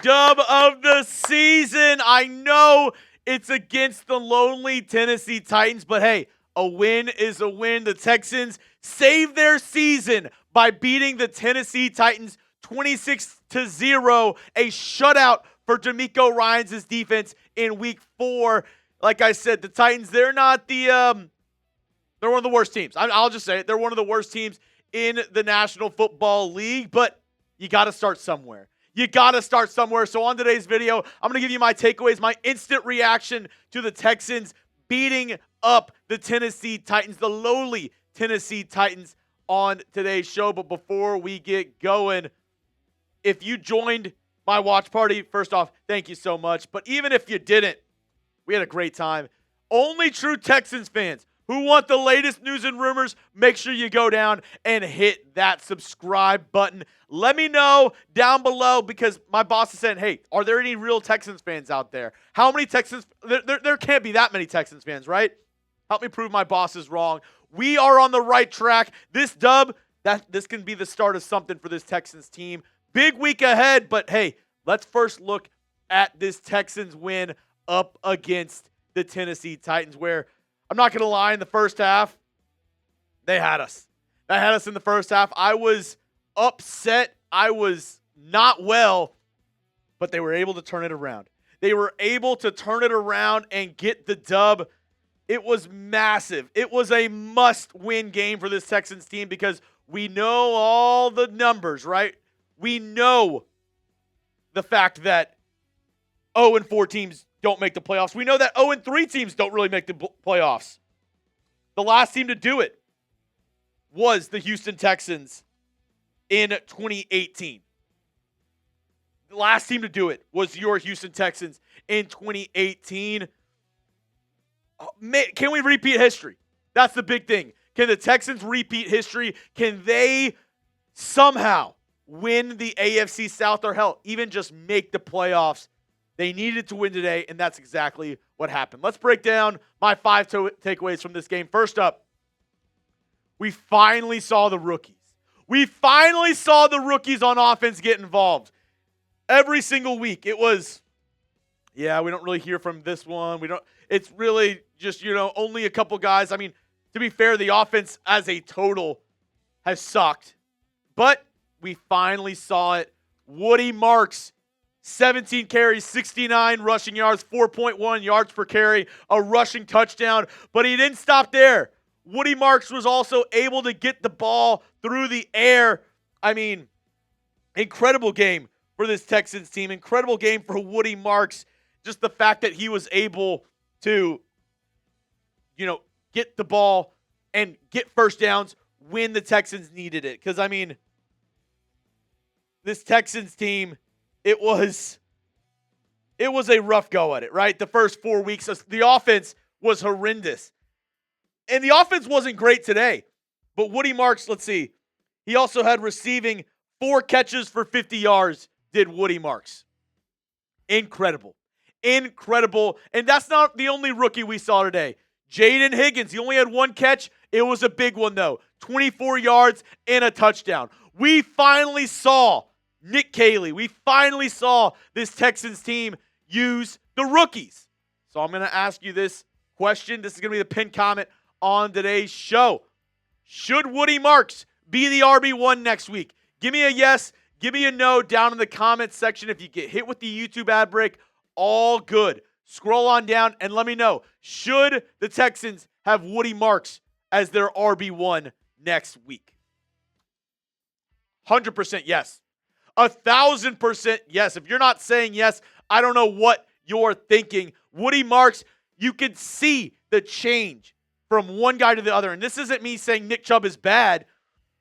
dub of the season. I know it's against the lonely Tennessee Titans, but hey, a win is a win. The Texans saved their season by beating the Tennessee Titans 26-0, a shutout for DeMeco Ryans' defense in week 4. Like I said, the Titans, they're not they're one of the worst teams. I'll just say it. They're one of the worst teams in the National Football League, but you got to start somewhere. You got to start somewhere. So on today's video, I'm going to give you my takeaways, my instant reaction to the Texans beating up the Tennessee Titans, the lowly Tennessee Titans on today's show. But before we get going, if you joined my watch party, first off, thank you so much. But even if you didn't, we had a great time. Only true Texans fans who want the latest news and rumors, make sure you go down and hit that subscribe button. Let me know down below, because my boss is saying, hey, are there any real Texans fans out there? How many Texans? There can't be that many Texans fans, right? Help me prove my boss is wrong. We are on the right track. This dub, this can be the start of something for this Texans team. Big week ahead, but hey, let's first look at this Texans win up against the Tennessee Titans, where I'm not going to lie, in the first half, they had us. They had us in the first half. I was upset. I was not well, but they were able to turn it around. They were able to turn it around and get the dub. It was massive. It was a must-win game for this Texans team, because we know all the numbers, right? We know the fact that 0-4 teams don't make the playoffs. We know that 0-3 teams don't really make the playoffs. The last team to do it was the Houston Texans in 2018. The last team to do it was your Houston Texans in 2018. Can we repeat history? That's the big thing. Can the Texans repeat history? Can they somehow win the AFC South, or hell, even just make the playoffs? They needed to win today, and that's exactly what happened. Let's break down my 5 takeaways from this game. First up, we finally saw the rookies. We finally saw the rookies on offense get involved. Every single week, it was, yeah, we don't really hear from this one. It's really just, only a couple guys. I mean, to be fair, the offense as a total has sucked. But we finally saw it. Woody Marks, 17 carries, 69 rushing yards, 4.1 yards per carry, a rushing touchdown. But he didn't stop there. Woody Marks was also able to get the ball through the air. I mean, incredible game for this Texans team. Incredible game for Woody Marks. Just the fact that he was able to, get the ball and get first downs when the Texans needed it. Because, I mean, this Texans team, it was a rough go at it, right? The first 4 weeks, the offense was horrendous. And the offense wasn't great today. But Woody Marks, let's see, he also had receiving 4 catches for 50 yards, did Woody Marks. Incredible. Incredible. And that's not the only rookie we saw today. Jaden Higgins, he only had 1 catch. It was a big one, though. 24 yards and a touchdown. We finally saw Nick Caley. We finally saw this Texans team use the rookies. So I'm going to ask you this question. This is going to be the pinned comment on today's show. Should Woody Marks be the RB1 next week? Give me a yes. Give me a no down in the comments section. If you get hit with the YouTube ad break, all good. Scroll on down and let me know. Should the Texans have Woody Marks as their RB1 next week? 100% yes. 1,000% yes. If you're not saying yes, I don't know what you're thinking. Woody Marks, you can see the change from one guy to the other. And this isn't me saying Nick Chubb is bad,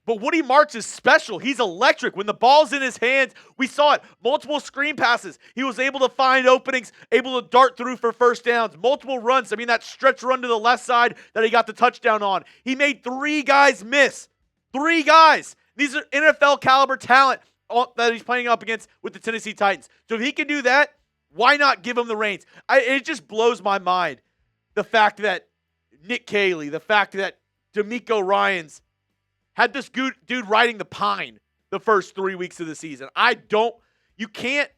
but Woody Marks is special. He's electric. When the ball's in his hands, we saw it. Multiple screen passes. He was able to find openings, able to dart through for first downs. Multiple runs. I mean, that stretch run to the left side that he got the touchdown on. He made 3 guys miss. 3 guys. These are NFL caliber talent that he's playing up against with the Tennessee Titans. So if he can do that, why not give him the reins? It just blows my mind, the fact that Nick Caley, the fact that DeMeco Ryans had this dude riding the pine the first 3 weeks of the season. You can't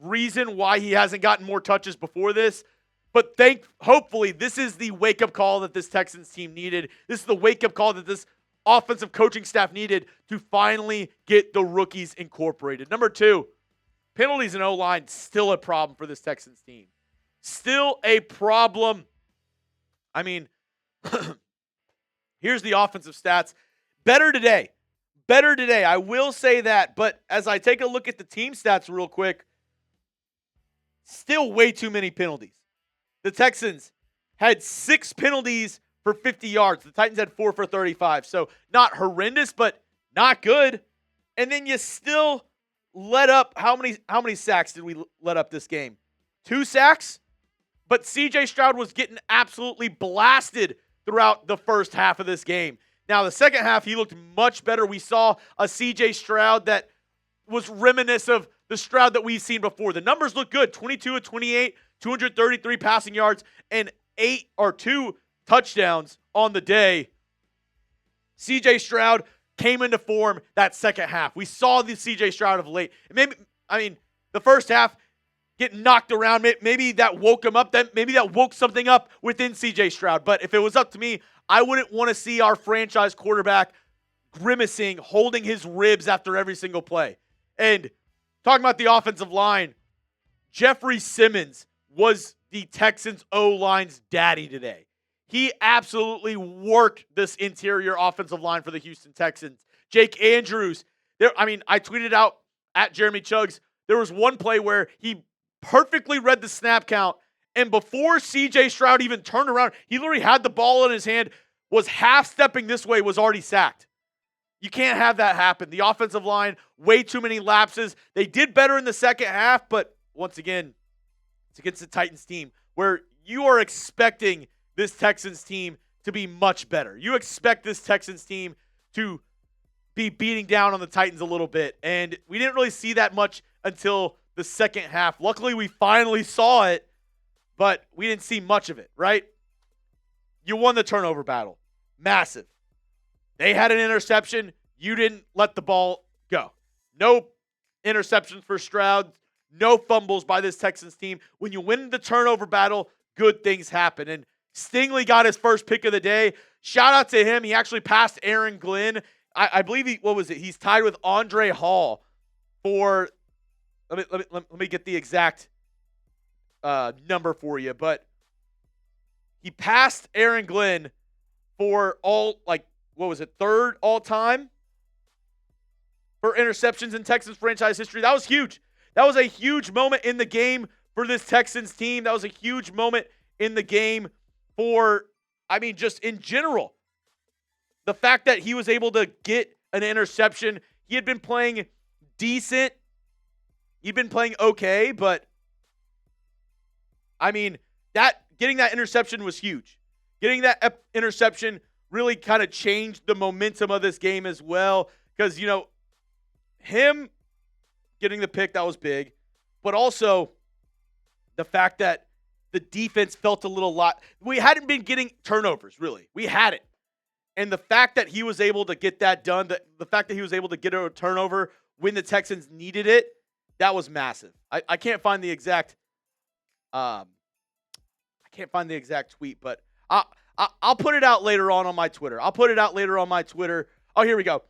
reason why he hasn't gotten more touches before this. But hopefully this is the wake-up call that this Texans team needed. This is the wake-up call that this offensive coaching staff needed to finally get the rookies incorporated. Number 2, penalties and O-line, still a problem for this Texans team. Still a problem. I mean, here's the offensive stats. Better today. I will say that. But as I take a look at the team stats real quick, still way too many penalties. The Texans had 6 penalties for 50 yards. The Titans had 4 for 35. So not horrendous, but not good. And then you still let up, how many sacks did we let up this game? 2 sacks? But CJ Stroud was getting absolutely blasted throughout the first half of this game. Now, the second half, he looked much better. We saw a CJ Stroud that was reminiscent of the Stroud that we've seen before. The numbers look good. 22 of 28, 233 passing yards, and 2 touchdowns on the day. CJ Stroud came into form that second half. We saw the CJ Stroud of late. The first half, getting knocked around, maybe that woke him up. Maybe that woke something up within CJ Stroud. But if it was up to me, I wouldn't want to see our franchise quarterback grimacing, holding his ribs after every single play. And talking about the offensive line, Jeffrey Simmons was the Texans O-line's daddy today. He absolutely worked this interior offensive line for the Houston Texans. Jake Andrews, I tweeted out at Jeremy Chuggs, there was one play where he perfectly read the snap count, and before CJ Stroud even turned around, he literally had the ball in his hand, was half-stepping this way, was already sacked. You can't have that happen. The offensive line, way too many lapses. They did better in the second half, but once again, it's against the Titans team where you are expecting this Texans team to be much better. You expect this Texans team to be beating down on the Titans a little bit, and we didn't really see that much until the second half. Luckily, we finally saw it, but we didn't see much of it, right? You won the turnover battle. Massive. They had an interception. You didn't let the ball go. No interceptions for Stroud. No fumbles by this Texans team. When you win the turnover battle, good things happen. And Stingley got his first pick of the day. Shout out to him. He actually passed Aaron Glenn. I believe he's tied with Andre Hall for, let me get the exact number for you, but he passed Aaron Glenn for third all time for interceptions in Texans franchise history. That was huge. That was a huge moment in the game for this Texans team. That was a huge moment in the game for, just in general. The fact that he was able to get an interception, he had been playing decent. He'd been playing okay, but getting that interception was huge. Getting that interception really kind of changed the momentum of this game as well, because him getting the pick, that was big, but also the fact that the defense felt a little lot. We hadn't been getting turnovers, really. We hadn't. And the fact that he was able to get that done, the fact that he was able to get a turnover when the Texans needed it, that was massive. I can't find the exact tweet, but I'll put it out later on my Twitter. Oh, here we go.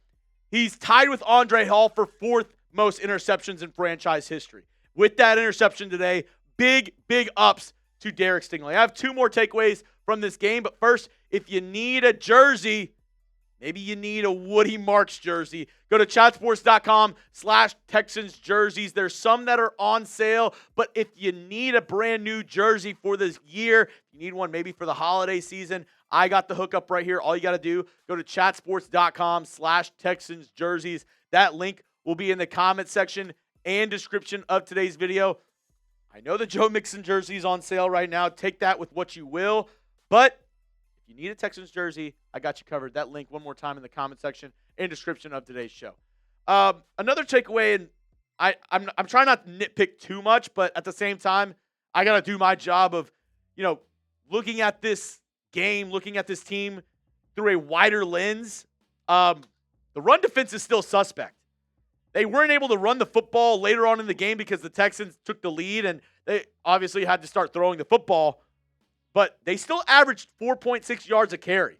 He's tied with Andre Hall for 4th most interceptions in franchise history. With that interception today, big ups to Derek Stingley. I have 2 more takeaways from this game, but first, if you need a jersey, maybe you need a Woody Marks jersey, go to chatsports.com/Texans jerseys. There's some that are on sale, but if you need a brand new jersey for this year, you need one maybe for the holiday season, I got the hookup right here. All you got to do, go to chatsports.com/Texans jerseys. That link will be in the comment section and description of today's video. I know the Joe Mixon jersey is on sale right now. Take that with what you will. But if you need a Texans jersey, I got you covered. That link one more time in the comment section and description of today's show. Another takeaway, and I'm trying not to nitpick too much, but at the same time, I got to do my job of, looking at this game, looking at this team through a wider lens. The run defense is still suspect. They weren't able to run the football later on in the game because the Texans took the lead and they obviously had to start throwing the football, but they still averaged 4.6 yards a carry.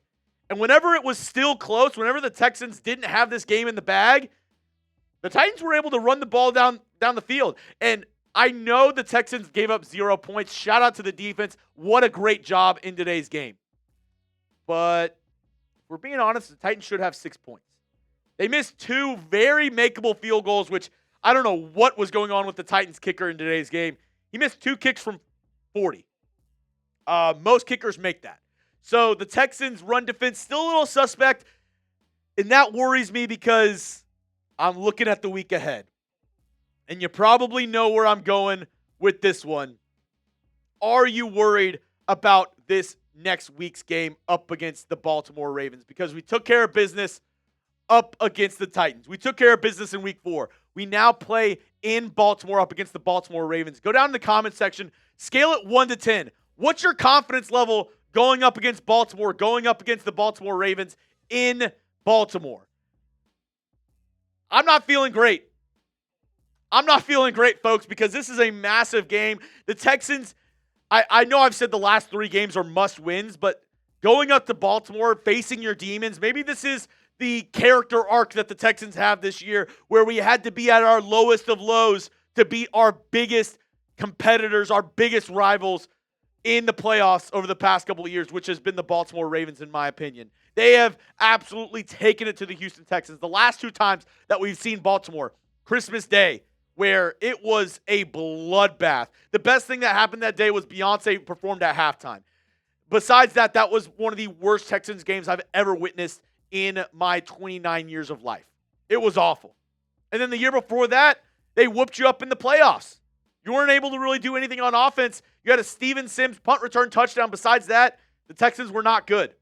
And whenever it was still close, whenever the Texans didn't have this game in the bag, the Titans were able to run the ball down the field. And I know the Texans gave up 0 points. Shout out to the defense. What a great job in today's game. But if we're being honest, the Titans should have 6 points. They missed 2 very makeable field goals, which I don't know what was going on with the Titans kicker in today's game. He missed 2 kicks from 40. Most kickers make that. So the Texans' run defense still a little suspect, and that worries me because I'm looking at the week ahead. And you probably know where I'm going with this one. Are you worried about this next week's game up against the Baltimore Ravens? Because we took care of business up against the Titans. We took care of business in week 4. We now play in Baltimore up against the Baltimore Ravens. Go down in the comment section. Scale it 1 to 10. What's your confidence level going up against Baltimore, going up against the Baltimore Ravens in Baltimore? I'm not feeling great. I'm not feeling great, folks, because this is a massive game. The Texans, I know I've said the last 3 games are must-wins, but going up to Baltimore, facing your demons, maybe this is the character arc that the Texans have this year where we had to be at our lowest of lows to beat our biggest competitors, our biggest rivals in the playoffs over the past couple of years, which has been the Baltimore Ravens, in my opinion. They have absolutely taken it to the Houston Texans. The last 2 times that we've seen Baltimore, Christmas Day, where it was a bloodbath. The best thing that happened that day was Beyonce performed at halftime. Besides that, that was one of the worst Texans games I've ever witnessed in my 29 years of life. It was awful. And then the year before that, they whooped you up in the playoffs. You weren't able to really do anything on offense. You had a Steven Sims punt return touchdown. Besides that, the Texans were not good.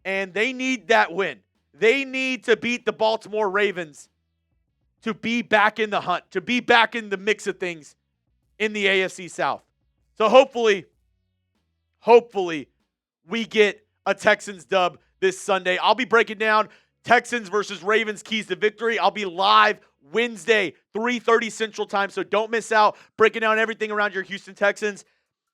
And they need that win. They need to beat the Baltimore Ravens to be back in the hunt, to be back in the mix of things in the AFC South. So hopefully, we get a Texans dub this Sunday. I'll be breaking down Texans versus Ravens keys to victory. I'll be live Wednesday, 3:30 Central Time, so don't miss out. Breaking down everything around your Houston Texans.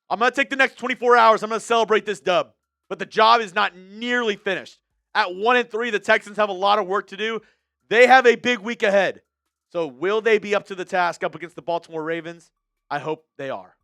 I'm going to take the next 24 hours. I'm going to celebrate this dub, but the job is not nearly finished. At 1-3, the Texans have a lot of work to do. They have a big week ahead. So will they be up to the task up against the Baltimore Ravens? I hope they are.